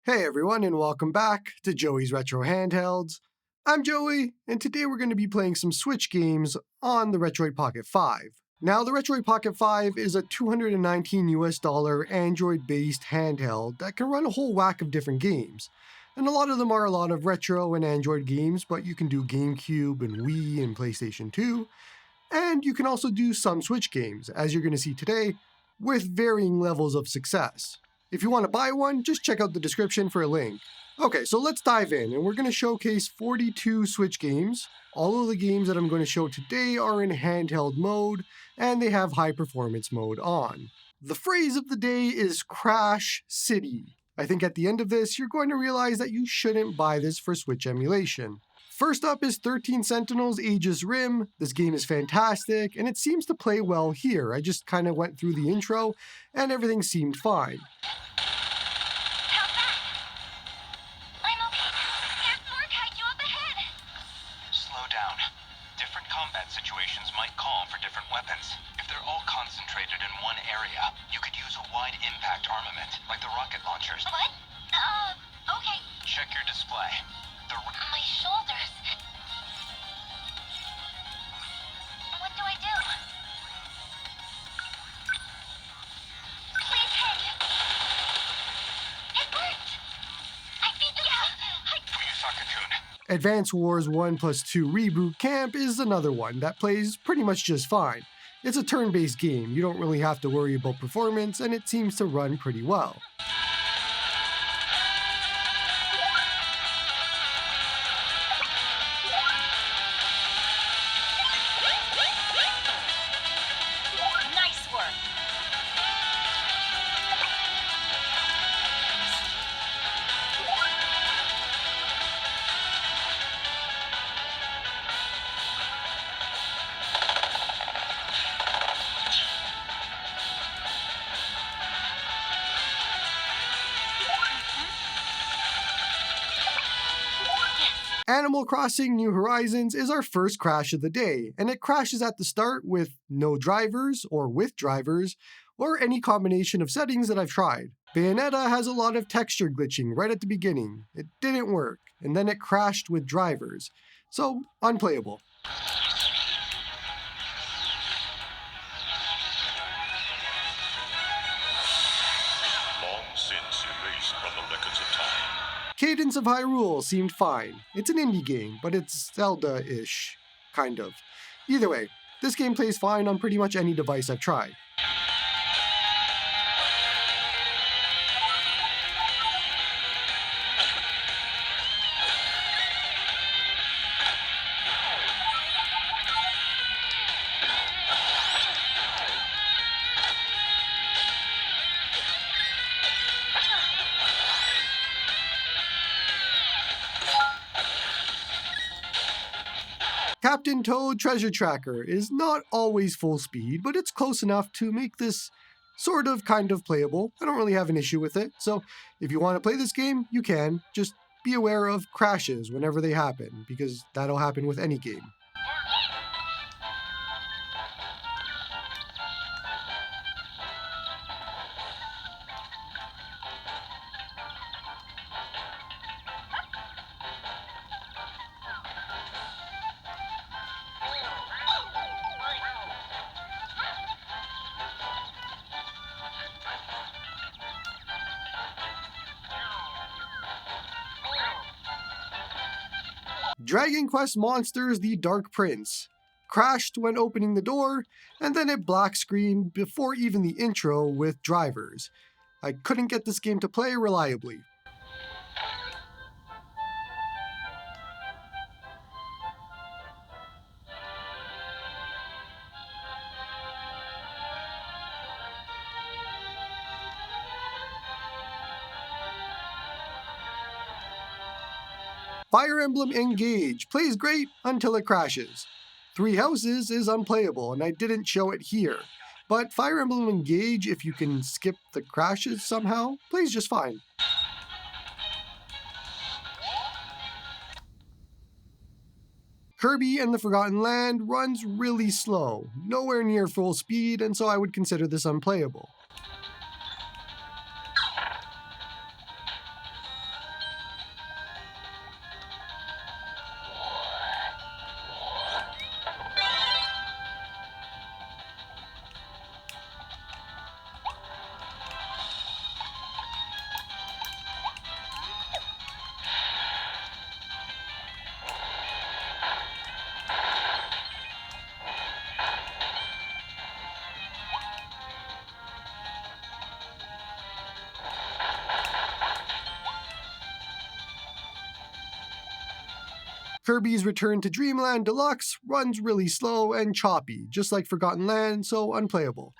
Hey everyone, and welcome back to Joey's Retro Handhelds. I'm Joey, and today we're going to be playing some Switch games on the Retroid Pocket 5. Now, the Retroid Pocket 5 is a $219 Android-based handheld that can run a whole whack of different games. And a lot of them are a lot of retro and Android games, but you can do GameCube and Wii and PlayStation 2. And you can also do some Switch games, as you're going to see today, with varying levels of success. If you want to buy one, just check out the description for a link. Okay, so let's dive in, and we're going to showcase 42 Switch games. All of the games that I'm going to show today are in handheld mode, and they have high performance mode on. The phrase of the day is Crash City. I think at the end of this, you're going to realize that you shouldn't buy this for Switch emulation. First up is 13 Sentinels Aegis Rim. This game is fantastic, and it seems to play well here. I just kind of went through the intro, and everything seemed fine. How's that? I'm okay. There's more kaiju up ahead. Slow down. Different combat situations might call for different weapons. If they're all concentrated in one area, you could use a wide impact armament, like the rocket launchers. What? Okay. Check your display. My shoulders. What do I do? Please hit. It worked. I think, Sakatun. Advance Wars 1+2 Reboot Camp is another one that plays pretty much just fine. It's a turn-based game, you don't really have to worry about performance, and it seems to run pretty well. Nice work. Animal Crossing New Horizons is our first crash of the day, and it crashes at the start with no drivers, or with drivers, or any combination of settings that I've tried. Bayonetta has a lot of texture glitching right at the beginning. It didn't work, and then it crashed with drivers. So, unplayable. Long since erased from the records of time. Cadence of Hyrule seemed fine. It's an indie game, but it's Zelda-ish. Kind of. Either way, this game plays fine on pretty much any device I've tried. Captain Toad Treasure Tracker is not always full speed, but it's close enough to make this sort of kind of playable. I don't really have an issue with it, so if you want to play this game, you can. Just be aware of crashes whenever they happen, because that'll happen with any game. Dragon Quest Monsters The Dark Prince crashed when opening the door, and then it black screened before even the intro with drivers. I couldn't get this game to play reliably. Fire Emblem Engage plays great until it crashes. Three Houses is unplayable, and I didn't show it here. But Fire Emblem Engage, if you can skip the crashes somehow, plays just fine. Kirby and the Forgotten Land runs really slow, nowhere near full speed, and so I would consider this unplayable. Kirby's Return to Dreamland Deluxe runs really slow and choppy, just like Forgotten Land, so unplayable.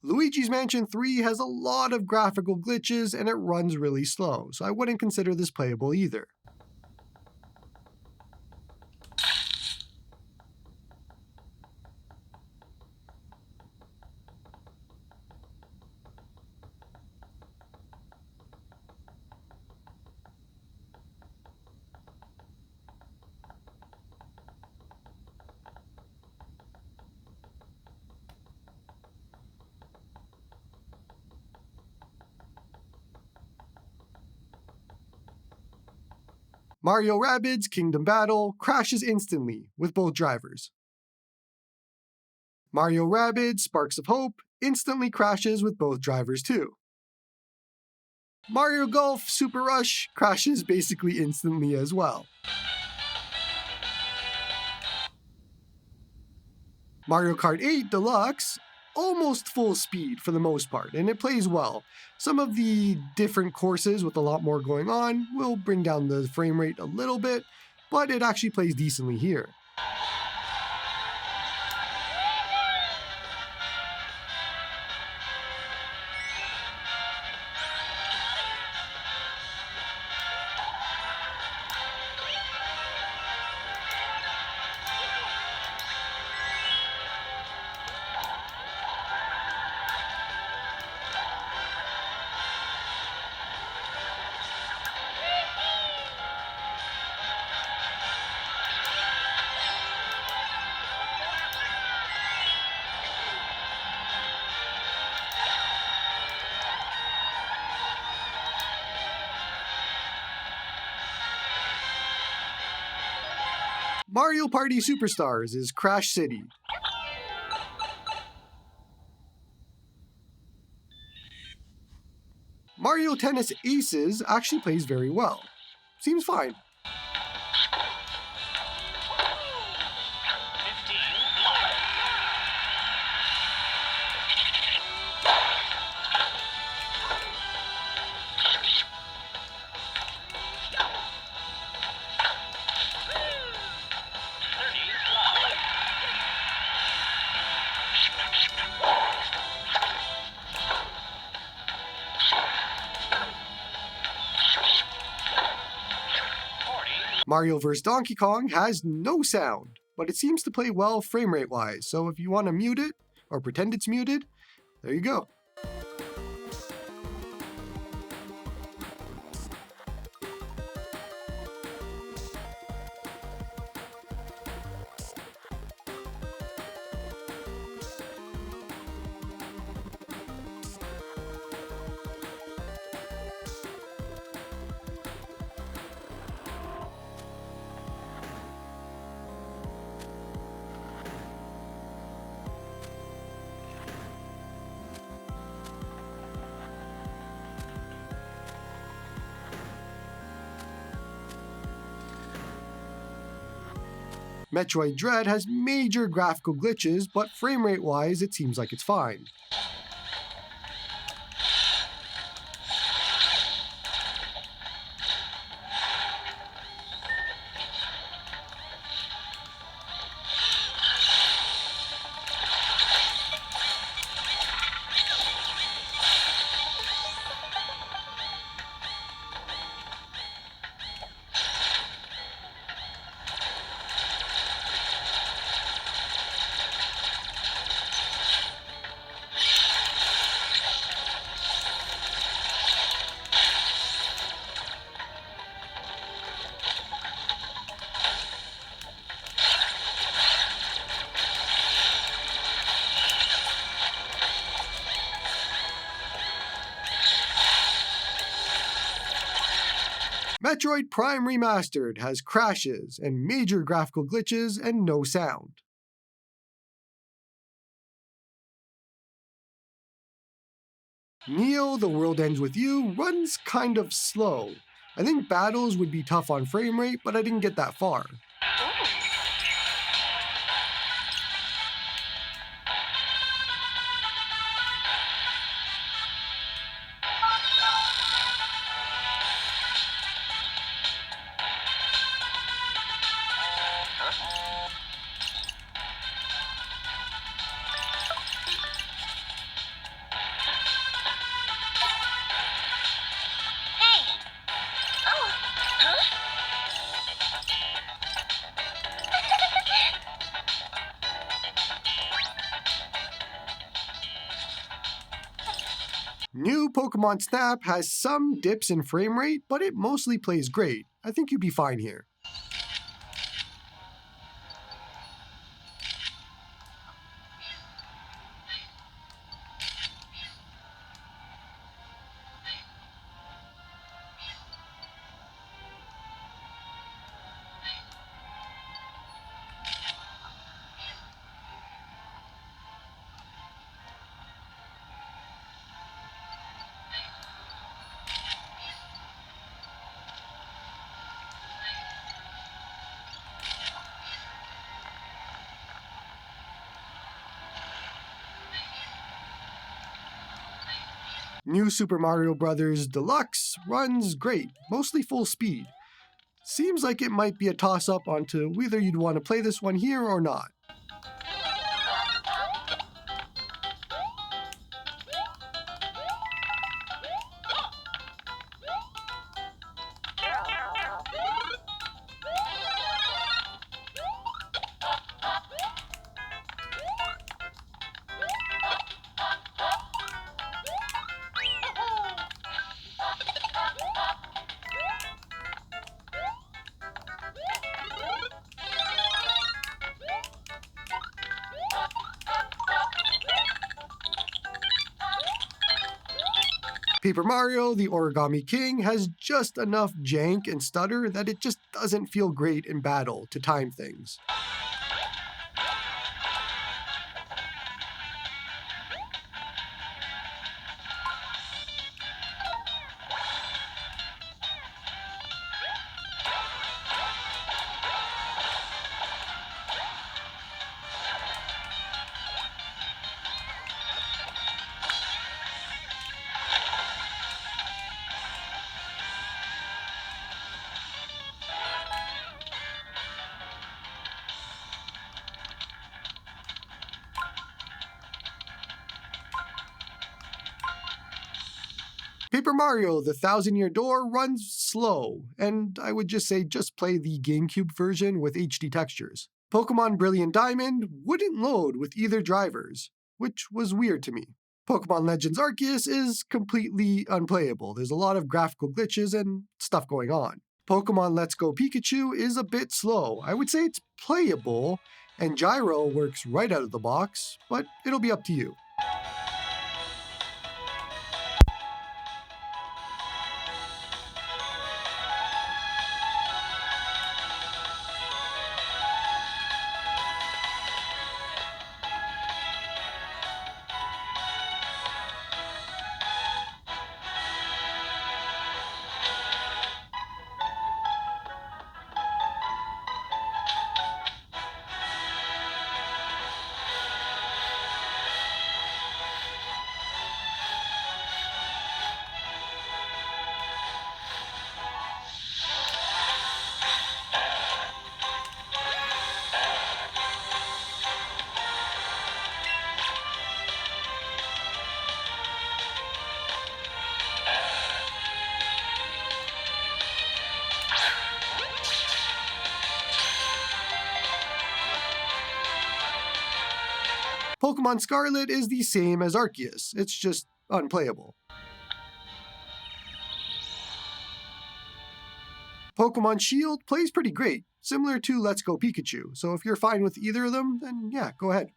Luigi's Mansion 3 has a lot of graphical glitches and it runs really slow, so I wouldn't consider this playable either. Mario Rabbids Kingdom Battle crashes instantly with both drivers. Mario Rabbids Sparks of Hope instantly crashes with both drivers too. Mario Golf Super Rush crashes basically instantly as well. Mario Kart 8 Deluxe, almost full speed for the most part, and it plays well. Some of the different courses with a lot more going on will bring down the frame rate a little bit, but it actually plays decently here. Mario Party Superstars is Crash City. Mario Tennis Aces actually plays very well. Seems fine. 15. Mario vs. Donkey Kong has no sound, but it seems to play well frame rate wise, so if you want to mute it, or pretend it's muted, there you go. Metroid Dread has major graphical glitches, but frame rate wise, it seems like it's fine. Metroid Prime Remastered has crashes and major graphical glitches and no sound. Neo, The World Ends With You runs kind of slow. I think battles would be tough on frame rate, but I didn't get that far. Hey! Oh! Huh? New Pokemon Snap has some dips in frame rate, but it mostly plays great. I think you'd be fine here. New Super Mario Bros. Deluxe runs great, mostly full speed. Seems like it might be a toss-up onto whether you'd want to play this one here or not. Paper Mario, the Origami King, has just enough jank and stutter that it just doesn't feel great in battle to time things. Paper Mario, the Thousand Year Door runs slow, and I would just say just play the GameCube version with HD textures. Pokemon Brilliant Diamond wouldn't load with either drivers, which was weird to me. Pokemon Legends Arceus is completely unplayable. There's a lot of graphical glitches and stuff going on. Pokemon Let's Go Pikachu is a bit slow. I would say it's playable, and Gyro works right out of the box, but it'll be up to you. Pokemon Scarlet is the same as Arceus, it's just unplayable. Pokemon Shield plays pretty great, similar to Let's Go Pikachu, so if you're fine with either of them, then yeah, go ahead.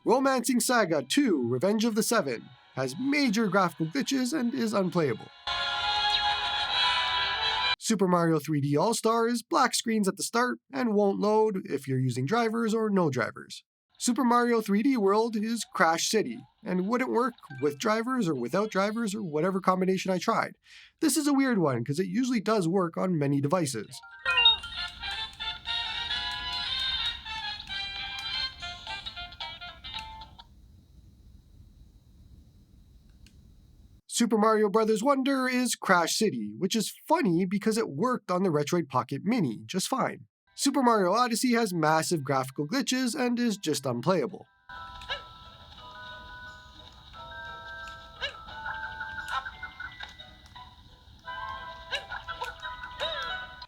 Romancing Saga 2: Revenge of the Seven has major graphical glitches and is unplayable. Super Mario 3D All-Stars black screens at the start and won't load if you're using drivers or no drivers. Super Mario 3D World is Crash City and wouldn't work with drivers or without drivers or whatever combination I tried. This is a weird one because it usually does work on many devices. Super Mario Bros. Wonder is Crash City, which is funny because it worked on the Retroid Pocket Mini just fine. Super Mario Odyssey has massive graphical glitches and is just unplayable.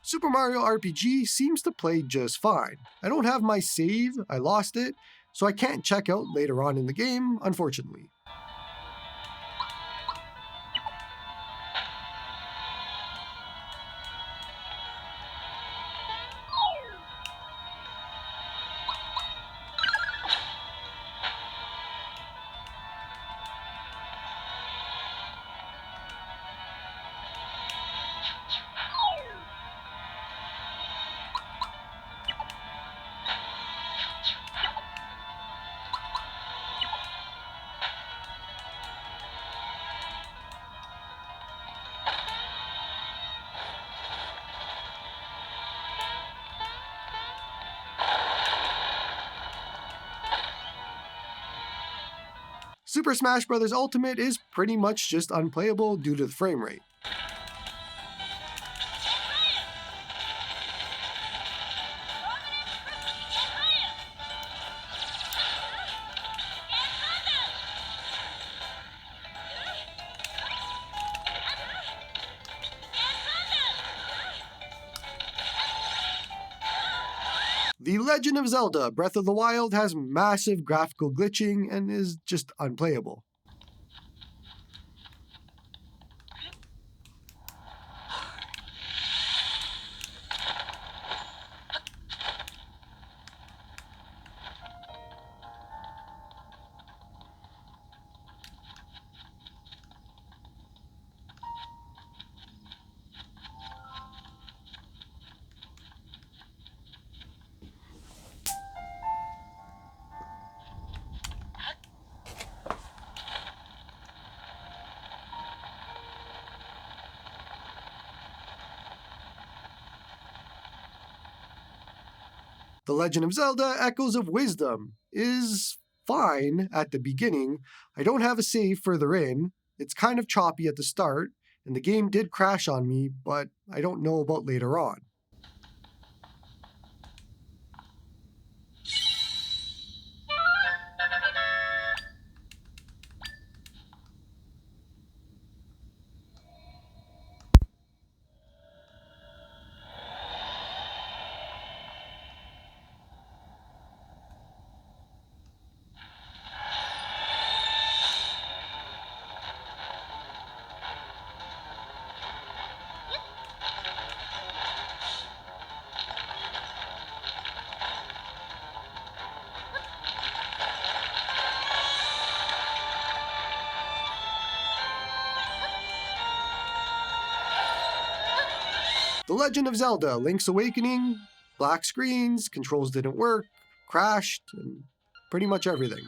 Super Mario RPG seems to play just fine. I don't have my save, I lost it, so I can't check out later on in the game, unfortunately. Super Smash Bros. Ultimate is pretty much just unplayable due to the frame rate. The Legend of Zelda Breath of the Wild has massive graphical glitching and is just unplayable. The Legend of Zelda Echoes of Wisdom is fine at the beginning. I don't have a save further in. It's kind of choppy at the start, and the game did crash on me, but I don't know about later on. The Legend of Zelda Link's Awakening, black screens, controls didn't work, crashed, and pretty much everything.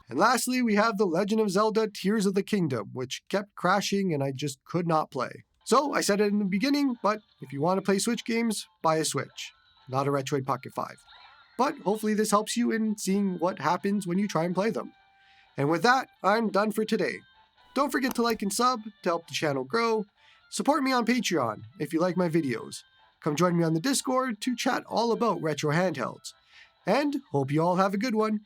And lastly, we have The Legend of Zelda Tears of the Kingdom, which kept crashing and I just could not play. So I said it in the beginning, but if you want to play Switch games, buy a Switch, not a Retroid Pocket 5. But hopefully this helps you in seeing what happens when you try and play them. And with that, I'm done for today. Don't forget to like and sub to help the channel grow. Support me on Patreon if you like my videos. Come join me on the Discord to chat all about retro handhelds. And hope you all have a good one.